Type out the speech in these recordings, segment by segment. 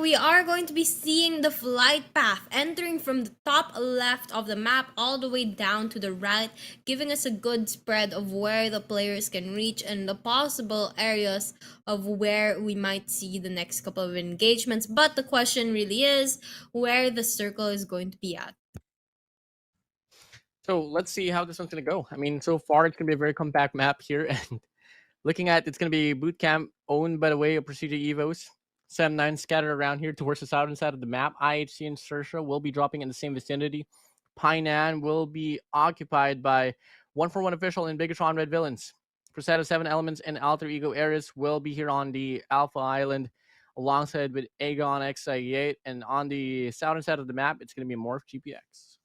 we are going to be seeing the flight path entering from the top left of the map all the way down to the right, giving us a good spread of where the players can reach and the possible areas of where we might see the next couple of engagements. But the question really is where the circle is going to be at. So let's see how this one's gonna go. I mean, so far it's gonna be a very compact map here, and looking at it's gonna be boot camp owned by the way of Persija Evos. 7-9 scattered around here towards the southern side of the map. IHC and Sersha will be dropping in the same vicinity. Painan will be occupied by 141 official and Bigatron Red Villains. For set of 7 elements and alter ego areas will be here on the Alpha Island alongside with Aegon XI8, and on the southern side of the map it's gonna be Morph GPX.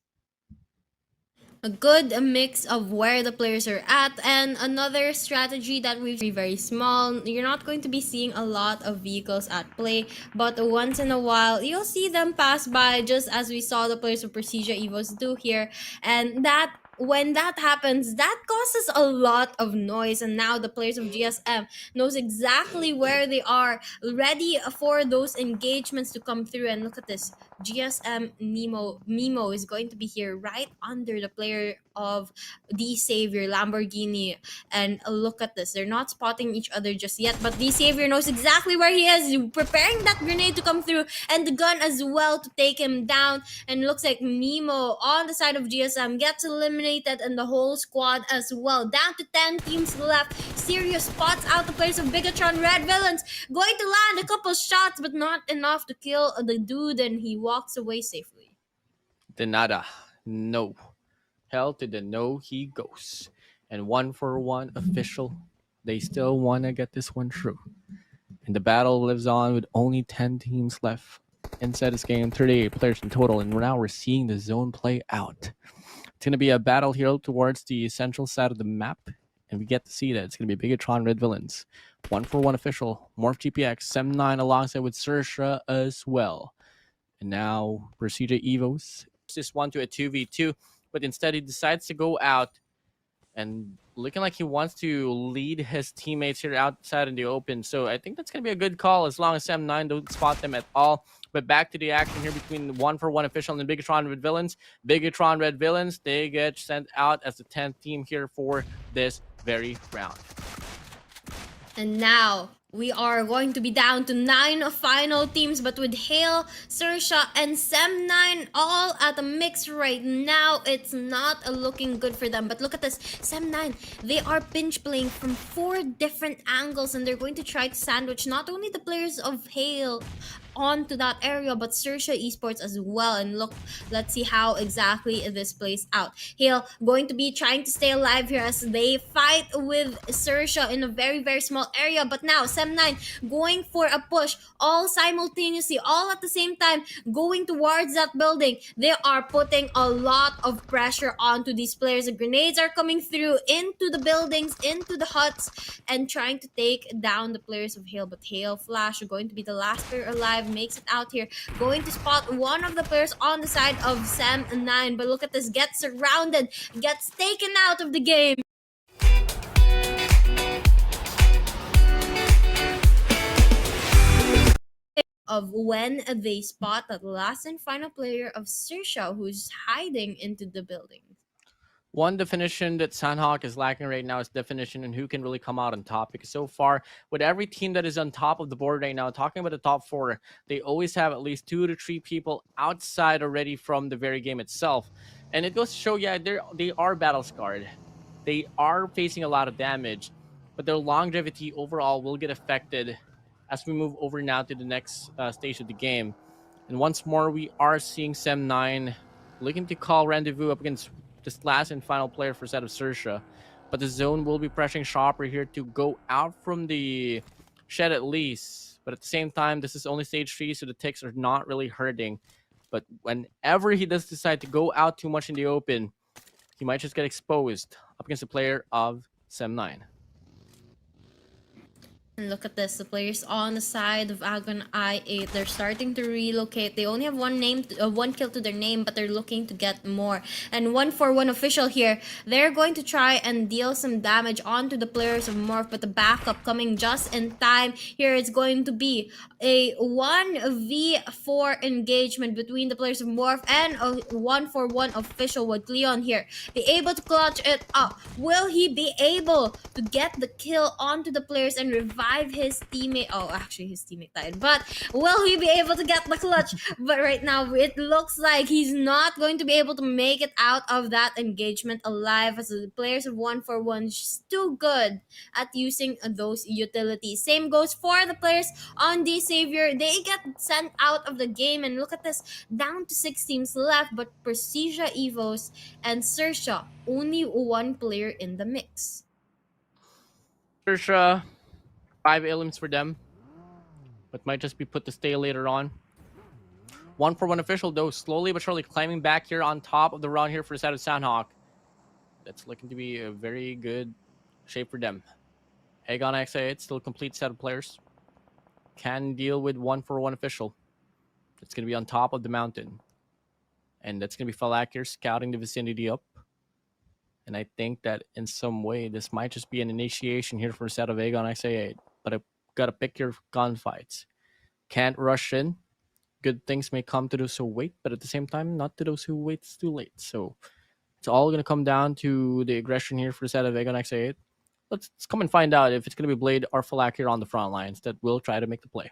A good mix of where the players are at, and another strategy that we've seen very small. You're not going to be seeing a lot of vehicles at play, but once in a while you'll see them pass by, just as we saw the players of Persija Evos do here. And that when that happens, that causes a lot of noise, and now the players of GSM knows exactly where they are, ready for those engagements to come through. And look at this, GSM Mimo is going to be here right under the player of the Savior Lamborghini. And look at this, they're not spotting each other just yet, but the Savior knows exactly where he is, preparing that grenade to come through and the gun as well to take him down. And looks like Mimo on the side of GSM gets eliminated, and the whole squad as well. Down to 10 teams left. Serious spots out the players of Bigatron Red Villains, going to land a couple shots but not enough to kill the dude, and he walks away safely. De nada. No. Hell to the no he goes. And 141 official. They still want to get this one through. And the battle lives on with only 10 teams left inside this game. 38 players in total. And now we're seeing the zone play out. It's going to be a battle here towards the central side of the map. And we get to see that it's going to be Bigatron Red Villains. 141 official. Morph GPX. 7-9 alongside with Sersha as well. And now Persija Evos. This one to a 2v2, but instead he decides to go out and looking like he wants to lead his teammates here outside in the open. So I think that's going to be a good call as long as M9 don't spot them at all. But back to the action here between the 141 official and Bigatron Red Villains. Bigatron Red Villains, they get sent out as the 10th team here for this very round. And now we are going to be down to 9 final teams, but with Hale, Sersha, and Sem9 all at the mix right now, it's not looking good for them. But look at this, Sem9, they are pinch playing from 4 different angles, and they're going to try to sandwich not only the players of Hale onto that area, but Sersha Esports as well. And look, let's see how exactly this plays out. Hale going to be trying to stay alive here as they fight with Sersha in a very, very small area. But now Sem9 going for a push, all simultaneously, all at the same time, going towards that building. They are putting a lot of pressure onto these players. The grenades are coming through into the buildings, into the huts, and trying to take down the players of Hale. But Hale Flash are going to be the last player alive, makes it out here, going to spot one of the players on the side of Sem9. But look at this, gets surrounded, gets taken out of the game. Of when they spot that last and final player of Sersha who's hiding into the building. One definition that Sanhook is lacking right now is definition and who can really come out on top. Because so far, with every team that is on top of the board right now, talking about the top 4, they always have at least 2 to 3 people outside already from the very game itself. And it goes to show, yeah, they are battle scarred. They are facing a lot of damage, but their longevity overall will get affected as we move over now to the next stage of the game. And once more, we are seeing Sem9 looking to call rendezvous up against this last and final player for set of Sersha. But the zone will be pressuring Shopper here to go out from the shed at least. But at the same time, this is only stage 3, so the ticks are not really hurting. But whenever he does decide to go out too much in the open, he might just get exposed up against the player of Sem9. And look at this, the players on the side of Agon I8, they're starting to relocate. They only have one kill to their name, but they're looking to get more. And 1-for-1 official here, they're going to try and deal some damage onto the players of Morph, but the backup coming just in time. Here it's going to be a 1v4 engagement between the players of Morph and a 1-for-1 official with Leon here. Be able to clutch it up. Will he be able to get the kill onto the players and revive his teammate? Oh, actually, his teammate died. But will he be able to get the clutch? But right now, it looks like he's not going to be able to make it out of that engagement alive, as the players of 1-for-1 just too good at using those utilities. Same goes for the players on the Savior. They get sent out of the game, and look at this, down to 6 teams left, but Persija Evos and Sersha, only one player in the mix. Persija, 5 Elims for them, but might just be put to stay later on. 1-for-1 official, though, slowly but surely climbing back here on top of the round here for the side of Sanhook. That's looking to be a very good shape for them. Aegon XA8, still a complete set of players. Can deal with 1-for-1 official. It's going to be on top of the mountain. And that's going to be Falak here scouting the vicinity up. And I think that in some way, this might just be an initiation here for a set of Aegon XA8. But I've got to pick your gunfights. Can't rush in. Good things may come to those who wait, but at the same time, not to those who wait. It's too late. So it's all going to come down to the aggression here for the set of Aegon XA8. Let's come and find out if it's going to be Blade or Falak here on the front lines that will try to make the play.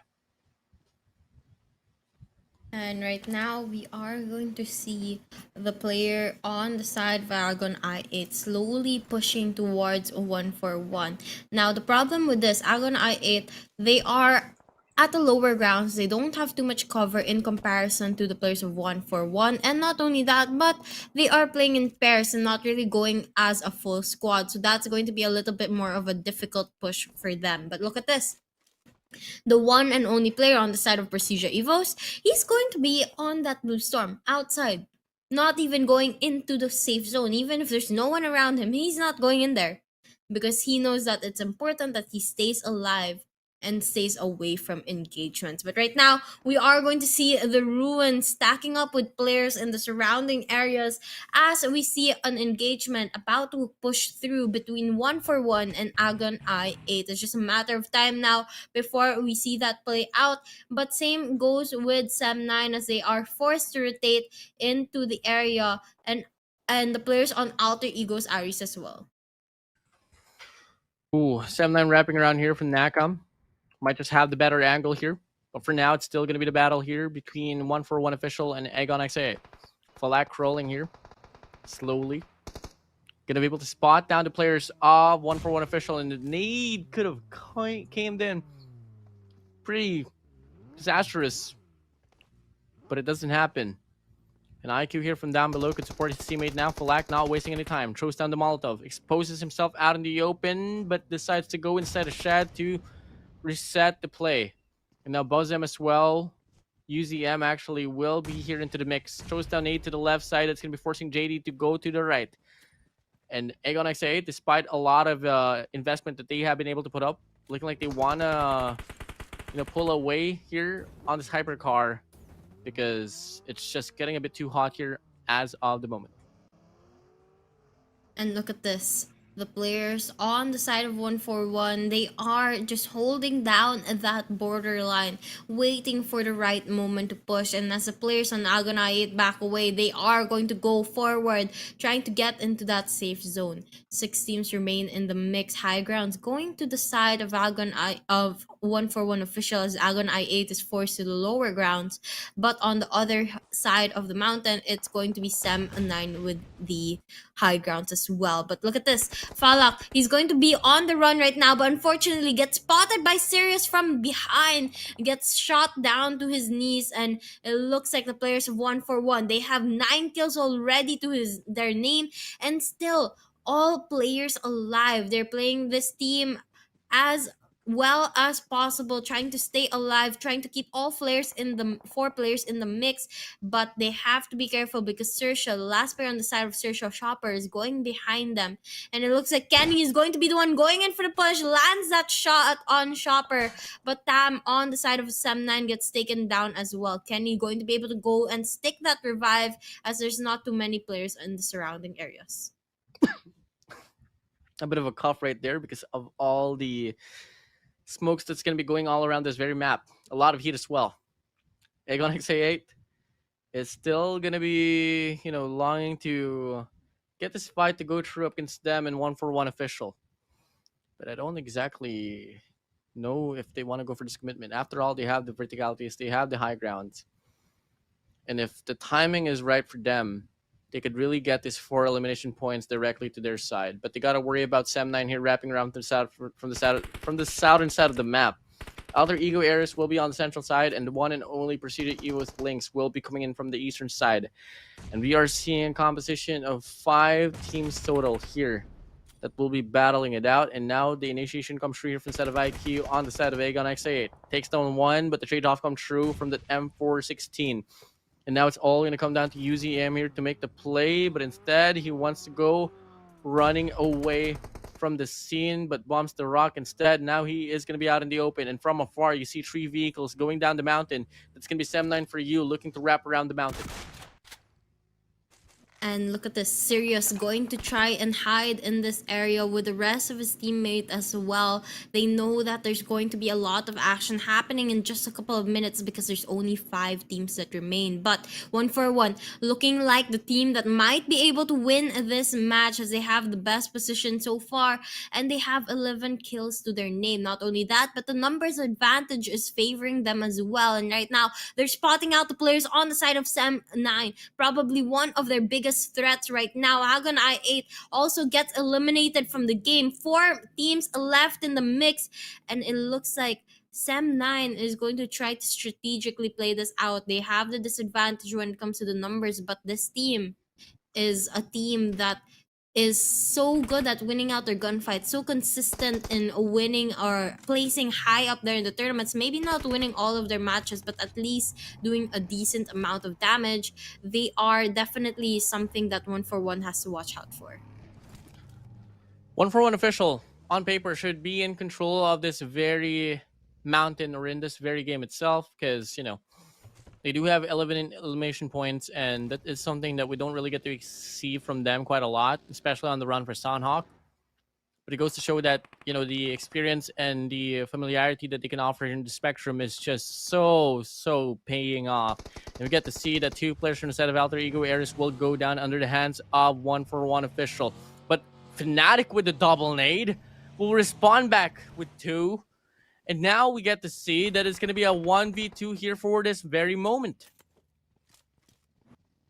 And right now, we are going to see the player on the side of Agon I8 slowly pushing towards a 1-for-1. Now, the problem with this, Agon I8, they are at the lower grounds. They don't have too much cover in comparison to the players of 1-for-1. And not only that, but they are playing in pairs and not really going as a full squad. So that's going to be a little bit more of a difficult push for them. But look at this, the one and only player on the side of Persija Evos, he's going to be on that blue storm outside, not even going into the safe zone. Even if there's no one around him, he's not going in there because he knows that it's important that he stays alive and stays away from engagements. But right now, we are going to see the ruins stacking up with players in the surrounding areas as we see an engagement about to push through between 1-for-1 and Agon I8. It's just a matter of time now before we see that play out. But same goes with Sam9 as they are forced to rotate into the area, and the players on Alter Egos Aries as well. Ooh, 7-9 wrapping around here from Nakam. Might just have the better angle here. But for now, it's still going to be the battle here between 1-for-1 official and Aegon XA. Falak rolling here. Slowly. Going to be able to spot down the players of 1-for-1 official. And the nade could have came in pretty disastrous. But it doesn't happen. An IQ here from down below could support his teammate now. Falak not wasting any time. Throws down the Molotov. Exposes himself out in the open. But decides to go inside a shed to reset the play. And now Buzzem as well. UZM actually will be here into the mix. Throws down 8 to the left side. It's going to be forcing JD to go to the right. And Aegon XA8, despite a lot of investment that they have been able to put up, looking like they want to pull away here on this hypercar because it's just getting a bit too hot here as of the moment. And look at this. The players on the side of 1-for-1, they are just holding down that borderline, waiting for the right moment to push. And as the players on Agonite back away, they are going to go forward, trying to get into that safe zone. 6 teams remain in the mix. High grounds going to the side of of 1-for-1 official as Agon I8 is forced to the lower grounds. But on the other side of the mountain, it's going to be Sam 9 with the high grounds as well. But look at this. Falak, he's going to be on the run right now, but unfortunately gets spotted by Sirius from behind, gets shot down to his knees, and it looks like the players of 1-for-1, they have 9 kills already to their name, and still all players alive. They're playing this team as well as possible, trying to stay alive, trying to keep all players in the four players in the mix. But they have to be careful because Sersha, the last player on the side of Sersha Shopper, is going behind them. And it looks like Kenny is going to be the one going in for the push, lands that shot on Shopper. But Tam on the side of Sam9 gets taken down as well. Kenny going to be able to go and stick that revive as there's not too many players in the surrounding areas. A bit of a cough right there because of all the smokes that's going to be going all around this very map. A lot of heat as well. Aegon XA8 is still going to be, longing to get this fight to go through up against them in 1-for-1 official. But I don't exactly know if they want to go for this commitment. After all, they have the verticalities, they have the high grounds. And if the timing is right for them, they could really get these 4 elimination points directly to their side. But they got to worry about Sam9 here wrapping around from the southern side of the map. Alter Ego Ares will be on the central side, and the one and only Persija Evos Linx will be coming in from the eastern side. And we are seeing a composition of 5 teams total here that will be battling it out. And now the initiation comes through here from the side of IQ on the side of Aegon XA8. Takes down 1, but the trade-off comes true from the M416. And now it's all going to come down to UZM here to make the play, but instead he wants to go running away from the scene, but bumps the rock instead. Now he is going to be out in the open, and from afar you see 3 vehicles going down the mountain. That's going to be Sam9 for you, looking to wrap around the mountain. And look at this, Sirius going to try and hide in this area with the rest of his teammate as well. They know that there's going to be a lot of action happening in just a couple of minutes because there's only 5 teams that remain. But 1-for-1, looking like the team that might be able to win this match as they have the best position so far. And they have 11 kills to their name. Not only that, but the numbers advantage is favoring them as well. And right now, they're spotting out the players on the side of Sam9. Probably one of their biggest threats right now. Hagon I8 also gets eliminated from the game. 4 teams left in the mix, and it looks like Sam9 is going to try to strategically play this out. They have the disadvantage when it comes to the numbers, but this team is a team that is so good at winning out their gunfights, so consistent in winning or placing high up there in the tournaments. Maybe not winning all of their matches, but at least doing a decent amount of damage. They are definitely something that 1-for-1 has to watch out for. 1-for-1 official on paper should be in control of this very mountain or in this very game itself, because they do have 11 elimination points, and that is something that we don't really get to see from them quite a lot, especially on the run for Sanhook. But it goes to show that, the experience and the familiarity that they can offer in the spectrum is just so paying off. And we get to see that 2 players from the set of Alter Ego Ares will go down under the hands of 1-for-1 official. But Fnatic with the double nade will respond back with 2. And now we get to see that it's going to be a 1v2 here for this very moment.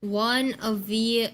1v2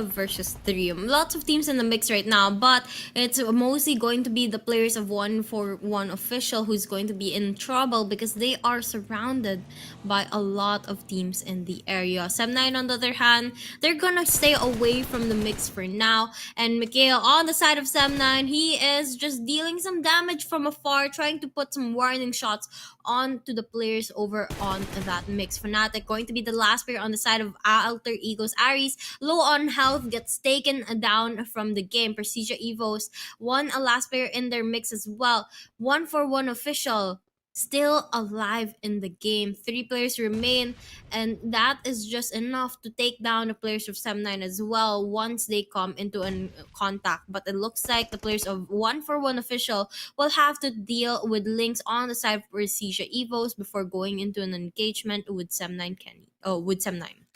versus 3. Lots of teams in the mix right now, but it's mostly going to be the players of 1-for-1 official who's going to be in trouble because they are surrounded by a lot of teams in the area. Sam9 on the other hand, they're gonna stay away from the mix for now. And Mikhail on the side of Sam9, he is just dealing some damage from afar, trying to put some warning shots onto the players over on that mix. Fnatic going to be the last player on the side of Alter Ego's Ares, low on health, gets taken down from the game. Persija Evos, a last player in their mix as well. 1-for-1 official, still alive in the game. 3 players remain, and that is just enough to take down the players of Sam9 as well once they come into a contact. But it looks like the players of 1-for-1 official will have to deal with Linx on the side of Persija Evos before going into an engagement with Sam9 Kenny. With Sam9.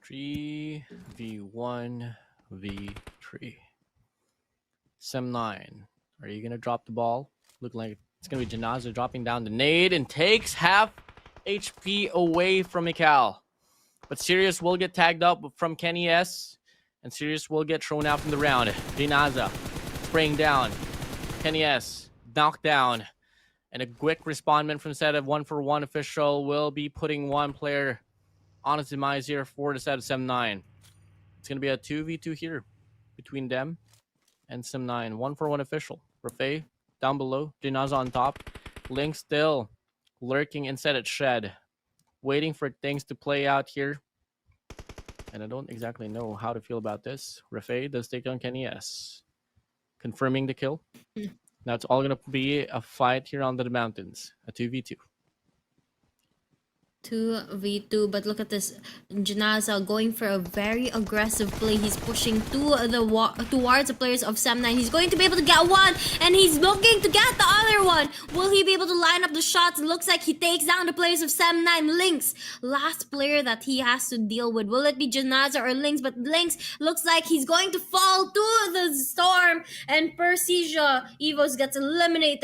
3v1 v3. Sam9, are you gonna drop the ball? Looking like it's gonna be Janaza dropping down the nade and takes half HP away from Mikhail. But Sirius will get tagged up from Kenny S, and Sirius will get thrown out from the round. Janaza spraying down. Kenny S knocked down, and a quick respondment from the set of 1-for-1 official will be putting 1 player on its demise here for the set of Sam9. It's going to be a 2v2 here between them and Sam9. 1-for-1 official. Rafay down below. Jinaza on top. Linx still lurking inside at shed, waiting for things to play out here. And I don't exactly know how to feel about this. Rafay does take on Kenny S, confirming the kill. Now it's all gonna be a fight here on the mountains, a 2v2. 2v2, but look at this. Janaza going for a very aggressive play. He's pushing towards the players of Sam9. He's going to be able to get one, and he's looking to get the other one. Will he be able to line up the shots? It looks like he takes down the players of Sam9. Linx, last player that he has to deal with. Will it be Janaza or Linx? But Linx looks like he's going to fall to the storm, and Persija Evos gets eliminated.